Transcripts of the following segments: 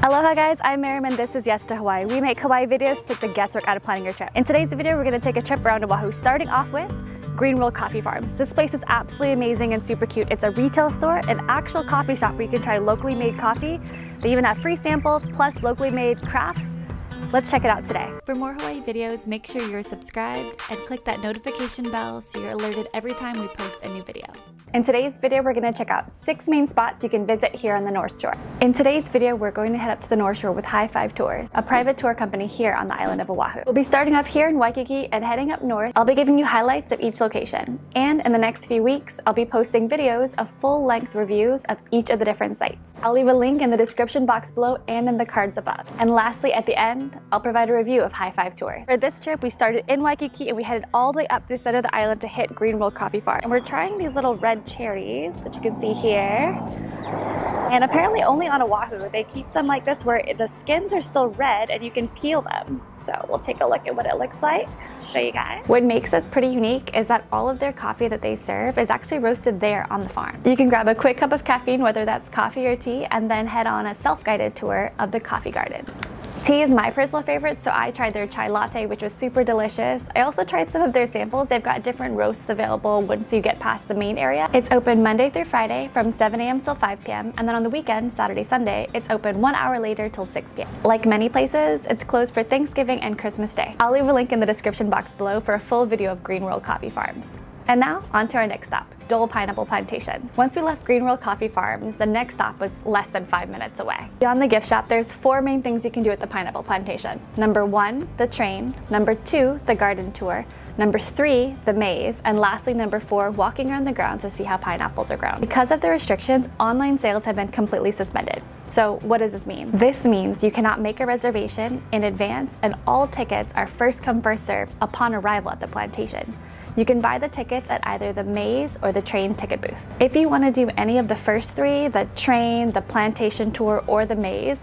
Aloha guys, I'm Mariam and this is Yes to Hawaii. We make Hawaii videos to take the guesswork out of planning your trip. In today's video, we're going to take a trip around Oahu, starting off with Green World Coffee Farms. This place is absolutely amazing and super cute. It's a retail store, an actual coffee shop where you can try locally made coffee. They even have free samples plus locally made crafts. Let's check it out today. For more Hawaii videos, make sure you're subscribed and click that notification bell so you're alerted every time we post a new video. In today's video, we're going to check out 6 main spots you can visit here on the North Shore. In today's video, we're going to head up to the North Shore with Hi5 Tours, a private tour company here on the island of Oahu. We'll be starting off here in Waikiki and heading up north. I'll be giving you highlights of each location. And in the next few weeks, I'll be posting videos of full-length reviews of each of the different sites. I'll leave a link in the description box below and in the cards above. And lastly, at the end, I'll provide a review of Hi5 Tours. For this trip, we started in Waikiki and we headed all the way up to the center of the island to hit Green World Coffee Farm. And we're trying these little red cherries, which you can see here. And apparently only on Oahu, they keep them like this where the skins are still red and you can peel them. So we'll take a look at what it looks like, show you guys. What makes this pretty unique is that all of their coffee that they serve is actually roasted there on the farm. You can grab a quick cup of caffeine, whether that's coffee or tea, and then head on a self-guided tour of the coffee garden. Tea is my personal favorite, so I tried their chai latte, which was super delicious. I also tried some of their samples. They've got different roasts available once you get past the main area. It's open Monday through Friday from 7 a.m. till 5 p.m. and then on the weekend, Saturday, Sunday, it's open 1 hour later till 6 p.m. Like many places, it's closed for Thanksgiving and Christmas Day. I'll leave a link in the description box below for a full video of Green World Coffee Farms. And now, on to our next stop, Dole Pineapple Plantation. Once we left Green World Coffee Farms, the next stop was less than 5 minutes away. Beyond the gift shop, there's 4 main things you can do at the Pineapple Plantation. Number 1, the train. Number 2, the garden tour. Number 3, the maze. And lastly, number 4, walking around the grounds to see how pineapples are grown. Because of the restrictions, online sales have been completely suspended. So what does this mean? This means you cannot make a reservation in advance and all tickets are first come, first served upon arrival at the plantation. You can buy the tickets at either the maze or the train ticket booth. If you want to do any of the first 3, the train, the plantation tour, or the maze,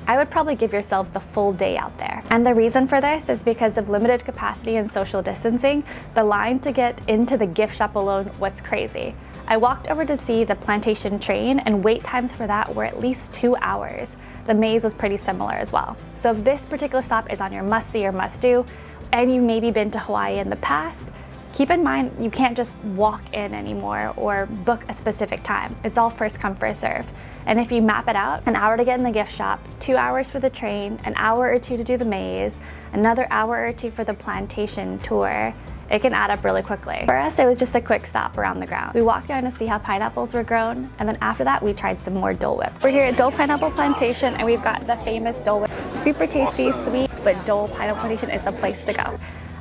I would probably give yourselves the full day out there. And the reason for this is because of limited capacity and social distancing, the line to get into the gift shop alone was crazy. I walked over to see the plantation train and wait times for that were at least 2 hours. The maze was pretty similar as well. So if this particular stop is on your must-see or must-do, and you've maybe been to Hawaii in the past, keep in mind you can't just walk in anymore or book a specific time. It's all first come, first serve. And if you map it out, an hour to get in the gift shop, 2 hours for the train, an hour or 2 to do the maze, another hour or 2 for the plantation tour, it can add up really quickly. For us, it was just a quick stop around the ground. We walked around to see how pineapples were grown, and then after that, we tried some more Dole Whip. We're here at Dole Pineapple Plantation, and we've got the famous Dole Whip. Super tasty, sweet, but Dole Pineapple Plantation is the place to go.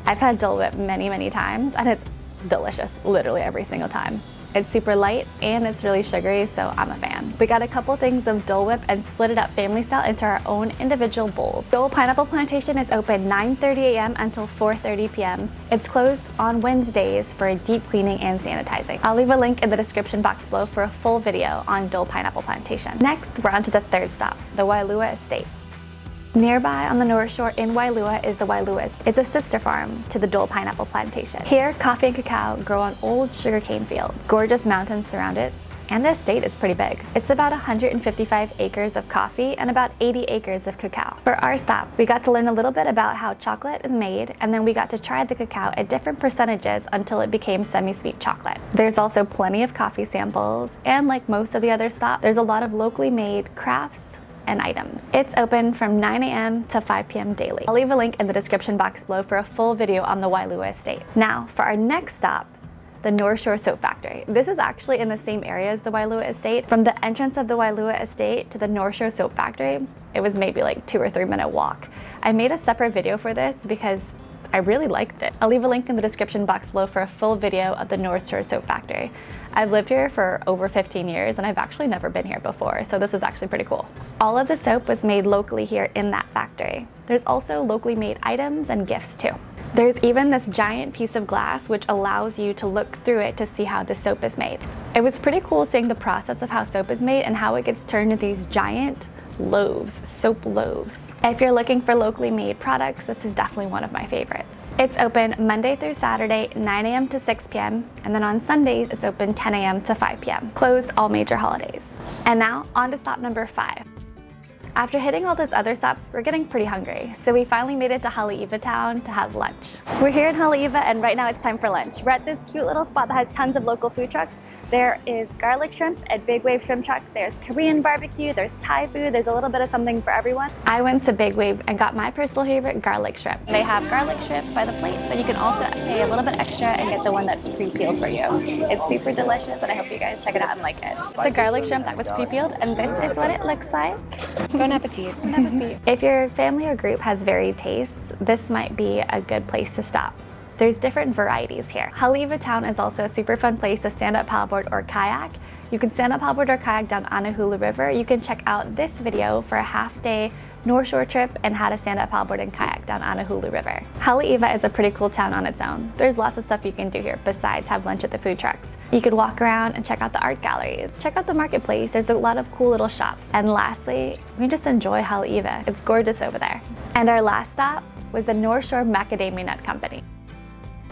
I've had Dole Whip many, many times, and it's delicious, literally every single time. It's super light, and it's really sugary, so I'm a fan. We got a couple things of Dole Whip and split it up family style into our own individual bowls. Dole Pineapple Plantation is open 9:30 a.m. until 4:30 p.m. It's closed on Wednesdays for deep cleaning and sanitizing. I'll leave a link in the description box below for a full video on Dole Pineapple Plantation. Next, we're on to the 3rd stop, the Waialua Estate. Nearby on the North Shore in Waialua is the Waialua Estate. It's a sister farm to the Dole Pineapple Plantation. Here, coffee and cacao grow on old sugarcane fields. Gorgeous mountains surround it, and the estate is pretty big. It's about 155 acres of coffee and about 80 acres of cacao. For our stop, we got to learn a little bit about how chocolate is made, and then we got to try the cacao at different percentages until it became semi-sweet chocolate. There's also plenty of coffee samples, and like most of the other stops, there's a lot of locally made crafts and items. It's open from 9 a.m. to 5 p.m. daily. I'll leave a link in the description box below for a full video on the Waialua Estate. Now, for our next stop, the North Shore Soap Factory. This is actually in the same area as the Waialua Estate. From the entrance of the Waialua Estate to the North Shore Soap Factory, it was maybe like 2 or 3 minute walk. I made a separate video for this because I really liked it. I'll leave a link in the description box below for a full video of the North Shore Soap Factory. I've lived here for over 15 years and I've actually never been here before, so this was actually pretty cool. All of the soap was made locally here in that factory. There's also locally made items and gifts too. There's even this giant piece of glass which allows you to look through it to see how the soap is made. It was pretty cool seeing the process of how soap is made and how it gets turned into these giant loaves, soap loaves. If you're looking for locally made products, this is definitely one of my favorites. It's open Monday through Saturday, 9 a.m. to 6 p.m. and then on Sundays, it's open 10 a.m. to 5 p.m. Closed all major holidays. And now, on to stop number 5. After hitting all those other stops, we're getting pretty hungry, so we finally made it to Haleiwa town to have lunch. We're here in Haleiwa and right now it's time for lunch. We're at this cute little spot that has tons of local food trucks. There is garlic shrimp at Big Wave Shrimp Truck, there's Korean barbecue, there's Thai food, there's a little bit of something for everyone. I went to Big Wave and got my personal favorite, garlic shrimp. They have garlic shrimp by the plate, but you can also pay a little bit extra and get the one that's pre-peeled for you. It's super delicious and I hope you guys check it out and like it. The garlic shrimp that was pre-peeled, and this is what it looks like. Bon appetit. Bon appetit. If your family or group has varied tastes, this might be a good place to stop. There's different varieties here. Haleiwa town is also a super fun place to stand up paddleboard or kayak. You can stand up paddleboard or kayak down Aloha River. You can check out this video for a half-day North Shore trip and how to stand up paddleboard and kayak down Aloha River. Haleiwa is a pretty cool town on its own. There's lots of stuff you can do here besides have lunch at the food trucks. You could walk around and check out the art gallery. Check out the marketplace. There's a lot of cool little shops. And lastly, we just enjoy Haleiwa. It's gorgeous over there. And our last stop was the North Shore Macadamia Nut Company.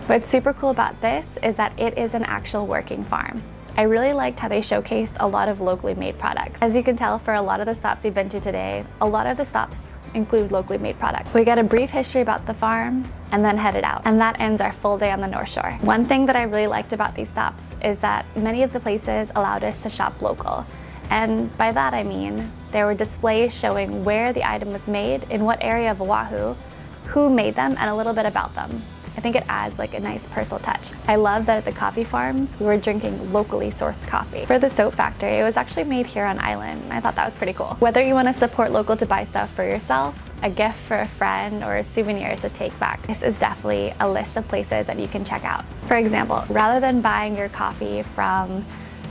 What's super cool about this is that it is an actual working farm. I really liked how they showcased a lot of locally made products. As you can tell, for a lot of the stops we've been to today, a lot of the stops include locally made products. We got a brief history about the farm and then headed out. And that ends our full day on the North Shore. One thing that I really liked about these stops is that many of the places allowed us to shop local. And by that I mean, there were displays showing where the item was made, in what area of Oahu, who made them, and a little bit about them. I think it adds like a nice personal touch. I love that at the coffee farms, we were drinking locally sourced coffee. For the soap factory, it was actually made here on island. I thought that was pretty cool. Whether you want to support local to buy stuff for yourself, a gift for a friend, or souvenirs to take back, this is definitely a list of places that you can check out. For example, rather than buying your coffee from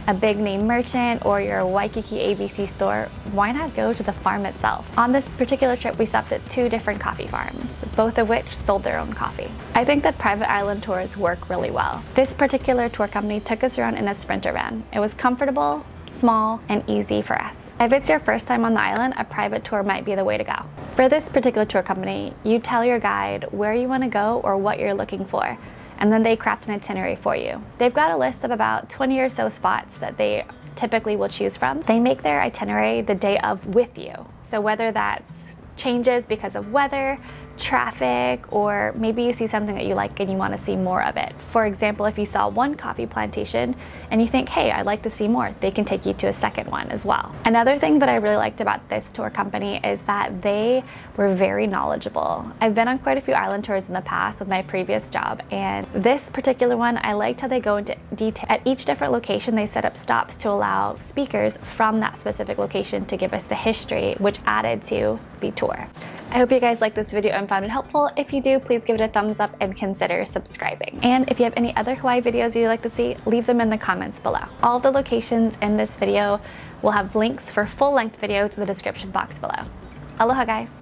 a big name merchant or your Waikiki ABC store, why not go to the farm itself? On this particular trip, we stopped at 2 different coffee farms, both of which sold their own coffee. I think that private island tours work really well. This particular tour company took us around in a Sprinter van. It was comfortable, small, and easy for us. If it's your first time on the island, a private tour might be the way to go. For this particular tour company, you tell your guide where you want to go or what you're looking for, and then they craft an itinerary for you. They've got a list of about 20 or so spots that they typically will choose from. They make their itinerary the day of with you. So whether that's changes because of weather, traffic, or maybe you see something that you like and you want to see more of it. For example, if you saw one coffee plantation and you think, hey, I'd like to see more, they can take you to a second one as well. Another thing that I really liked about this tour company is that they were very knowledgeable. I've been on quite a few island tours in the past with my previous job, and this particular one, I liked how they go into detail. At each different location, they set up stops to allow speakers from that specific location to give us the history, which added to the tour. I hope you guys liked this video and found it helpful. If you do, please give it a thumbs up and consider subscribing. And if you have any other Hawaii videos you'd like to see, leave them in the comments below. All the locations in this video will have links for full-length videos in the description box below. Aloha, guys!